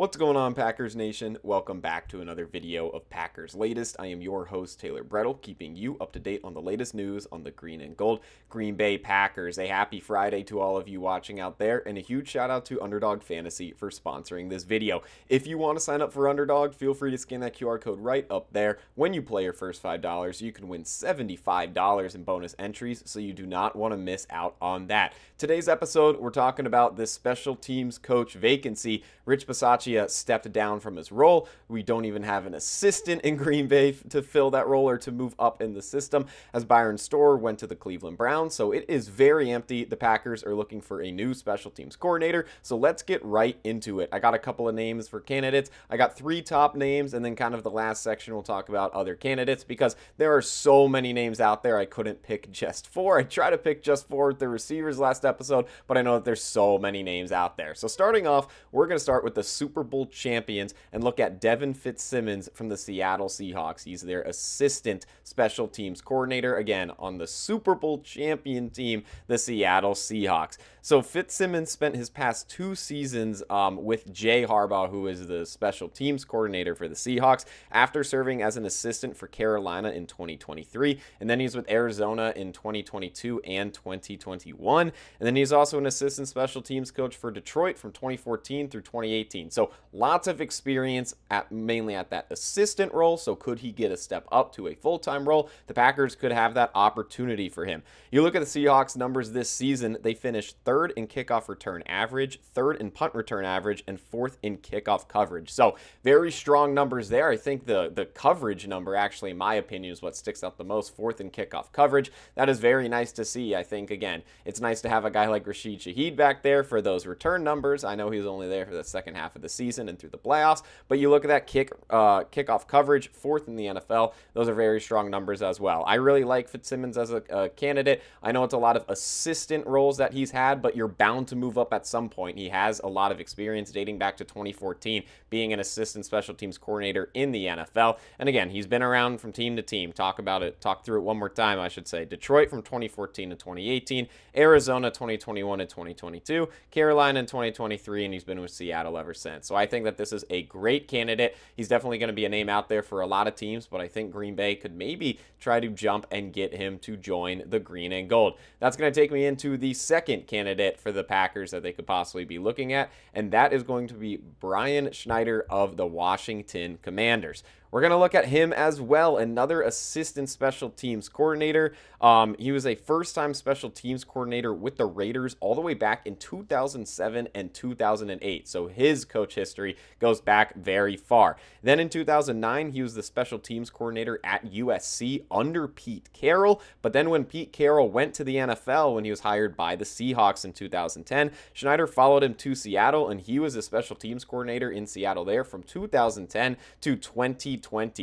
What's going on, Packers Nation? Welcome back to another video of Packers Latest. I am your host, Taylor Bretl, keeping you up to date on the latest news on the green and gold Green Bay Packers. A happy Friday to all of you watching out there, and a huge shout out to Underdog Fantasy for sponsoring this video. If you want to sign up for Underdog, feel free to scan that QR code right up there. When you play your first $5, you can win $75 in bonus entries, so you do not want to miss out on that. Today's episode, we're talking about this special teams coach vacancy. Rich Bisaccia stepped down from his role. We don't even have an assistant in Green Bay to fill that role or to move up in the system, as Byron Storer went to the Cleveland Browns. So it is very empty. The Packers are looking for a new special teams coordinator. So let's get right into it. I got a couple of names for candidates. I got 3 top names, and then kind of the last section we'll talk about other candidates because there are so many names out there. I couldn't pick just 4. I tried to pick just 4 with the receivers last episode, but I know that there's so many names out there. So starting off, we're going to start with the Super Bowl champions and look at Devin Fitzsimmons from the Seattle Seahawks. He's their assistant special teams coordinator, again, on the Super Bowl champion team, the Seattle Seahawks. So Fitzsimmons spent his past 2 seasons with Jay Harbaugh, who is the special teams coordinator for the Seahawks, after serving as an assistant for Carolina in 2023, and then he's with Arizona in 2022 and 2021, and then he's also an assistant special teams coach for Detroit from 2014 through 2018. So lots of experience mainly at that assistant role. So could he get a step up to a full-time role? The Packers could have that opportunity for him. You look at the Seahawks numbers this season, they finished 3rd in kickoff return average, 3rd in punt return average, and 4th in kickoff coverage. So very strong numbers there. I think the coverage number, actually, in my opinion, is what sticks out the most, 4th in kickoff coverage. That is very nice to see. I think, again, it's nice to have a guy like Rashid Shaheed back there for those return numbers. I know he was only there for the second half of the season and through the playoffs, but you look at that kickoff coverage, 4th in the NFL. Those are very strong numbers as well. I really like Fitzsimmons as a candidate. I know it's a lot of assistant roles that he's had, but you're bound to move up at some point. He has a lot of experience dating back to 2014, being an assistant special teams coordinator in the NFL. And again, he's been around from team to team. Talk through it one more time, I should say. Detroit from 2014 to 2018, Arizona 2021 and 2022, Carolina in 2023, and he's been with Seattle ever since. So I think that this is a great candidate. He's definitely going to be a name out there for a lot of teams, but I think Green Bay could maybe try to jump and get him to join the green and gold. That's going to take me into the second candidate for the Packers that they could possibly be looking at, and that is going to be Brian Schneider of the Washington Commanders. We're going to look at him as well, another assistant special teams coordinator. He was a first-time special teams coordinator with the Raiders all the way back in 2007 and 2008. So his coach history goes back very far. Then in 2009, he was the special teams coordinator at USC under Pete Carroll. But then when Pete Carroll went to the NFL, when he was hired by the Seahawks in 2010, Schneider followed him to Seattle, and he was a special teams coordinator in Seattle there from 2010 to 2020.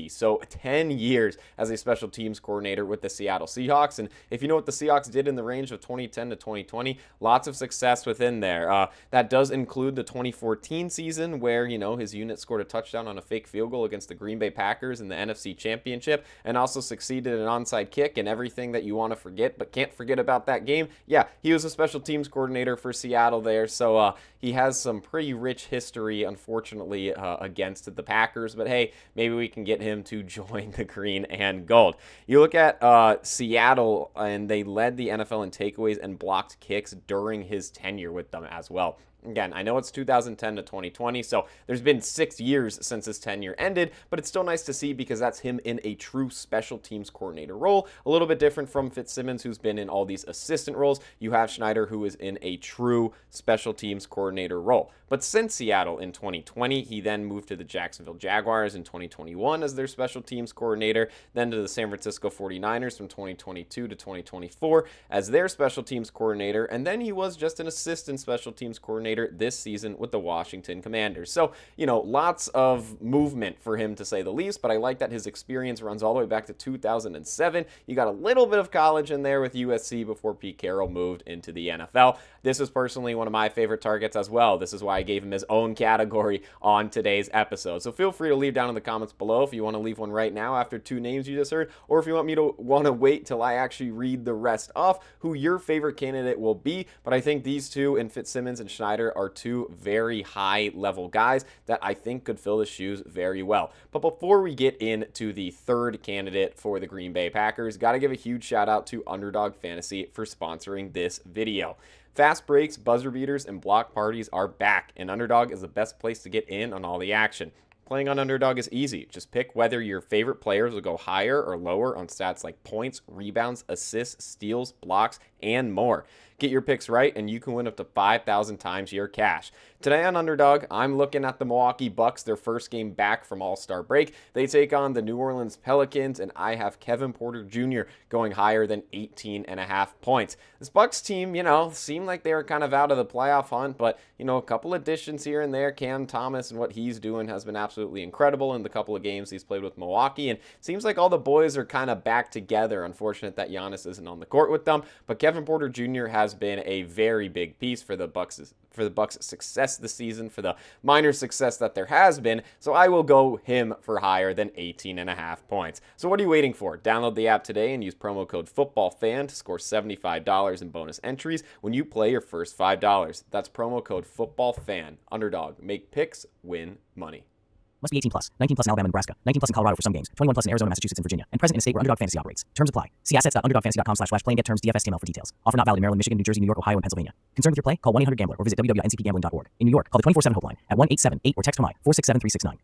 So 10 years as a special teams coordinator with the Seattle Seahawks. And if you know what the Seahawks did in the range of 2010 to 2020, lots of success within there. That does include the 2014 season where, his unit scored a touchdown on a fake field goal against the Green Bay Packers in the NFC Championship, and also succeeded in an onside kick and everything that you want to forget but can't forget about that game. Yeah, he was a special teams coordinator for Seattle there. So he has some pretty rich history, unfortunately, against the Packers. But hey, maybe we can get him to join the green and gold. You look at Seattle, and they led the NFL in takeaways and blocked kicks during his tenure with them as well. Again, I know it's 2010 to 2020, so there's been 6 years since his tenure ended, but it's still nice to see because that's him in a true special teams coordinator role. A little bit different from Fitzsimmons, who's been in all these assistant roles. You have Schneider, who is in a true special teams coordinator role. But since Seattle in 2020, he then moved to the Jacksonville Jaguars in 2021 as their special teams coordinator, then to the San Francisco 49ers from 2022 to 2024 as their special teams coordinator, and then he was just an assistant special teams coordinator this season with the Washington Commanders. So, lots of movement for him, to say the least, but I like that his experience runs all the way back to 2007. You got a little bit of college in there with USC before Pete Carroll moved into the NFL. This is personally one of my favorite targets as well. This is why I gave him his own category on today's episode. So feel free to leave down in the comments below if you want to leave one right now after 2 names you just heard, or if you want to wait till I actually read the rest off, who your favorite candidate will be. But I think these two, in Fitzsimmons and Schneider, Snyder are two very high-level guys that I think could fill the shoes very well. But before we get into the third candidate for the Green Bay Packers, got to give a huge shout-out to Underdog Fantasy for sponsoring this video. Fast breaks, buzzer beaters, and block parties are back, and Underdog is the best place to get in on all the action. Playing on Underdog is easy. Just pick whether your favorite players will go higher or lower on stats like points, rebounds, assists, steals, blocks, and more. Get your picks right, and you can win up to 5,000 times your cash. Today on Underdog, I'm looking at the Milwaukee Bucks, their first game back from All-Star break. They take on the New Orleans Pelicans, and I have Kevin Porter Jr. going higher than 18.5 points. This Bucks team, seemed like they were kind of out of the playoff hunt, but, a couple additions here and there. Cam Thomas and what he's doing has been absolutely incredible in the couple of games he's played with Milwaukee, and seems like all the boys are kind of back together. Unfortunate that Giannis isn't on the court with them, but Kevin Porter Jr. has been a very big piece for the Bucks' success this season, for the minor success that there has been, so I will go him for higher than 18.5 points. So what are you waiting for? Download the app today and use promo code FOOTBALLFAN to score $75 in bonus entries when you play your first $5. That's promo code FOOTBALLFAN. Underdog. Make picks, win money. Must be 18 plus. 19 plus in Alabama and Nebraska. 19 plus in Colorado for some games. 21 plus in Arizona, Massachusetts, and Virginia. And present in a state where Underdog Fantasy operates. Terms apply. See assets.underdogfantasy.com/play and get terms DFSTML for details. Offer not valid in Maryland, Michigan, New Jersey, New York, Ohio, and Pennsylvania. Concerned with your play? Call 1-800-GAMBLER or visit www.ncpgambling.org. In New York, call the 24/7 helpline at 1-878 or text HOMI 467-369.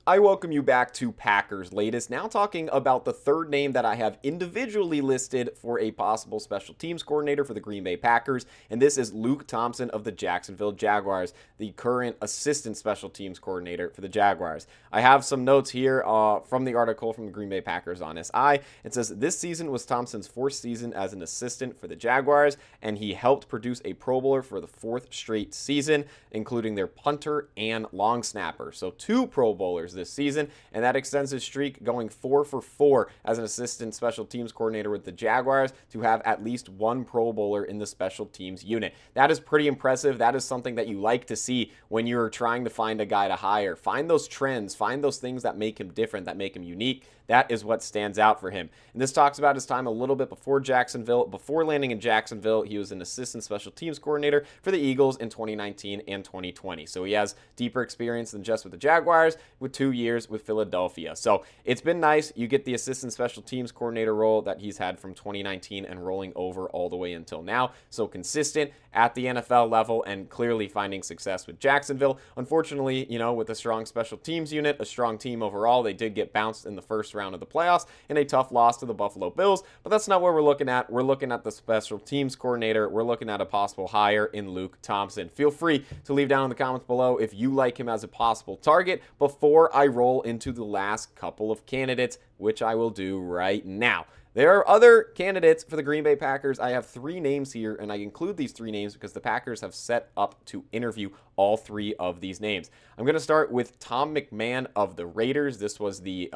I welcome you back to Packers Latest, now talking about the third name that I have individually listed for a possible special teams coordinator for the Green Bay Packers, and this is Luke Thompson of the Jacksonville Jaguars, the current assistant special teams coordinator for the Jaguars. I have some notes here from the article from the Green Bay Packers on SI. It says, this season was Thompson's fourth season as an assistant for the Jaguars, and he helped produce a Pro Bowler for the fourth straight season, including their punter and long snapper. So 2 Pro Bowlers this season, and that extends his streak going 4 for 4 as an assistant special teams coordinator with the Jaguars to have at least 1 Pro Bowler in the special teams unit. That is pretty impressive. That is something that you like to see when you're trying to find a guy to hire. Find those trends, find those things that make him different, that make him unique. That is what stands out for him. And this talks about his time a little bit before Jacksonville. Before landing in Jacksonville, he was an assistant special teams coordinator for the Eagles in 2019 and 2020. So he has deeper experience than just with the Jaguars, with 2 years with Philadelphia. So it's been nice. You get the assistant special teams coordinator role that he's had from 2019 and rolling over all the way until now. So consistent at the NFL level and clearly finding success with Jacksonville. Unfortunately, with a strong special teams unit, a strong team overall, they did get bounced in the first round of the playoffs in a tough loss to the Buffalo Bills, but that's not what we're looking at. We're looking at the special teams coordinator. We're looking at a possible hire in Luke Thompson. Feel free to leave down in the comments below if you like him as a possible target before I roll into the last couple of candidates, which I will do right now. There are other candidates for the Green Bay Packers. I have 3 names here, and I include these 3 names because the Packers have set up to interview all 3 of these names. I'm going to start with Tom McMahon of the Raiders. This was the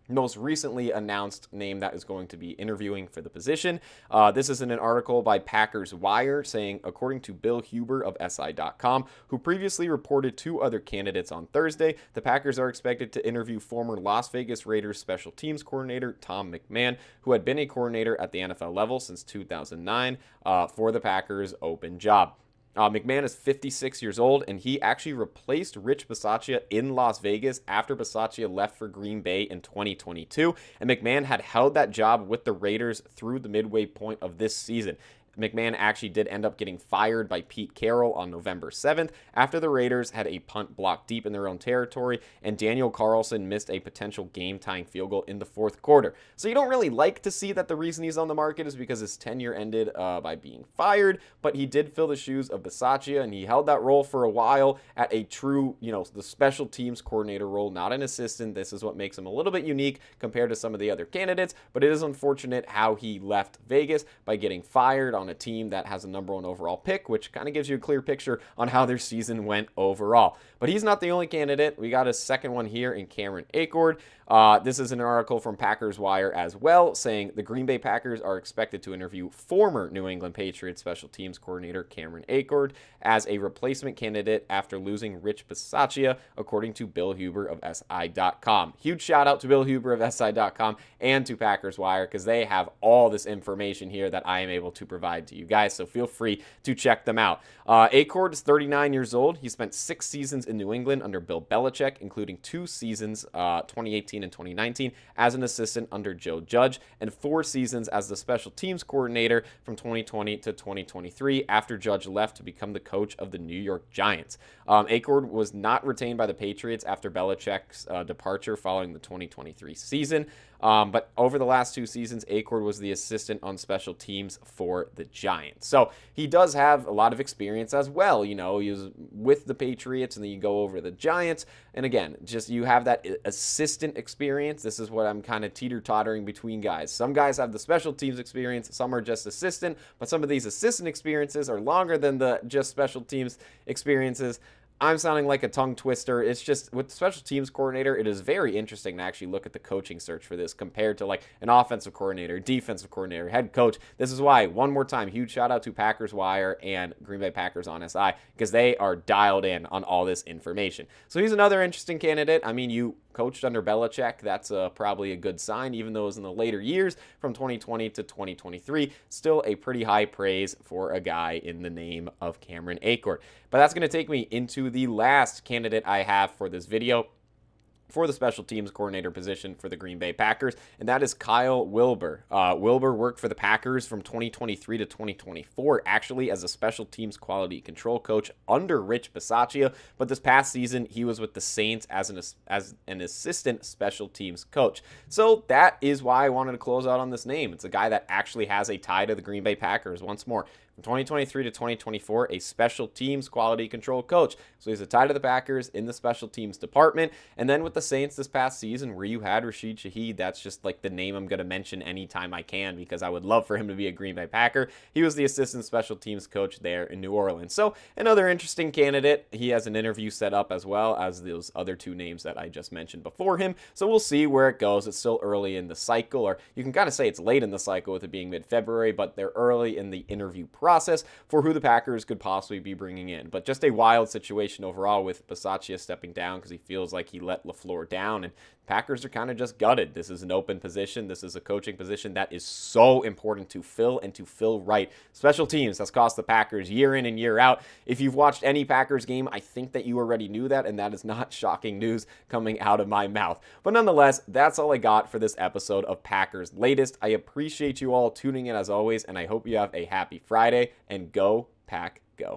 most recently announced name that is going to be interviewing for the position. This is in an article by Packers Wire saying, according to Bill Huber of SI.com, who previously reported 2 other candidates on Thursday, the Packers are expected to interview former Las Vegas Raiders special teams coordinator Tom McMahon, who had been a coordinator at the NFL level since 2009 for the Packers' open job. McMahon is 56 years old, and he actually replaced Rich Bisaccia in Las Vegas after Bisaccia left for Green Bay in 2022, and McMahon had held that job with the Raiders through the midway point of this season. McMahon actually did end up getting fired by Pete Carroll on November 7th after the Raiders had a punt blocked deep in their own territory, and Daniel Carlson missed a potential game-tying field goal in the 4th quarter. So you don't really like to see that the reason he's on the market is because his tenure ended by being fired, but he did fill the shoes of Bisaccia, and he held that role for a while at a true, the special teams coordinator role, not an assistant. This is what makes him a little bit unique compared to some of the other candidates, but it is unfortunate how he left Vegas by getting fired on a team that has a number 1 overall pick, which kind of gives you a clear picture on how their season went overall. But he's not the only candidate. We got a second one here in Cameron Achord. This is an article from Packers Wire as well, saying the Green Bay Packers are expected to interview former New England Patriots special teams coordinator Cameron Achord as a replacement candidate after losing Rich Bisaccia, according to Bill Huber of SI.com. Huge shout out to Bill Huber of SI.com and to Packers Wire because they have all this information here that I am able to provide side to you guys, so feel free to check them out. Acord is 39 years old. He spent 6 seasons in New England under Bill Belichick, including 2 seasons, 2018 and 2019, as an assistant under Joe Judge, and 4 seasons as the special teams coordinator from 2020 to 2023 after Judge left to become the coach of the New York Giants. Acord was not retained by the Patriots after Belichick's departure following the 2023 season. But over the last 2 seasons, Acord was the assistant on special teams for the Giants. So he does have a lot of experience as well. You know, he was with the Patriots, and then you go over the Giants. And again, just you have that assistant experience. This is what I'm kind of teeter-tottering between guys. Some guys have the special teams experience. Some are just assistant. But some of these assistant experiences are longer than the just special teams experiences. I'm sounding like a tongue twister. It's just with the special teams coordinator, it is very interesting to actually look at the coaching search for this compared to like an offensive coordinator, defensive coordinator, head coach. This is why, one more time, huge shout out to Packers Wire and Green Bay Packers on SI, because they are dialed in on all this information. So he's another interesting candidate. I mean, you coached under Belichick. That's probably a good sign, even though it was in the later years from 2020 to 2023. Still a pretty high praise for a guy in the name of Cameron Acord. But that's going to take me into the last candidate I have for this video for the special teams coordinator position for the Green Bay Packers, and that is Kyle Wilber. Wilber worked for the Packers from 2023 to 2024, actually as a special teams quality control coach under Rich Bisaccia, but this past season he was with the Saints as an assistant special teams coach. So that is why I wanted to close out on this name. It's a guy that actually has a tie to the Green Bay Packers once more. From 2023 to 2024, a special teams quality control coach. So he's a tie to the Packers in the special teams department. And then with the Saints this past season where you had Rashid Shaheed, that's just like the name I'm going to mention anytime I can because I would love for him to be a Green Bay Packer. He was the assistant special teams coach there in New Orleans. So another interesting candidate. He has an interview set up as well as those other 2 names that I just mentioned before him. So we'll see where it goes. It's still early in the cycle, or you can kind of say it's late in the cycle with it being mid-February, but they're early in the interview process for who the Packers could possibly be bringing in. But just a wild situation overall with Bisaccia stepping down because he feels like he let LaFleur down, and Packers are kind of just gutted. This is an open position. This is a coaching position that is so important to fill and to fill right. Special teams has cost the Packers year in and year out. If you've watched any Packers game, I think that you already knew that, and that is not shocking news coming out of my mouth. But nonetheless, that's all I got for this episode of Packers Latest. I appreciate you all tuning in as always, and I hope you have a happy Friday, and go Pack Go.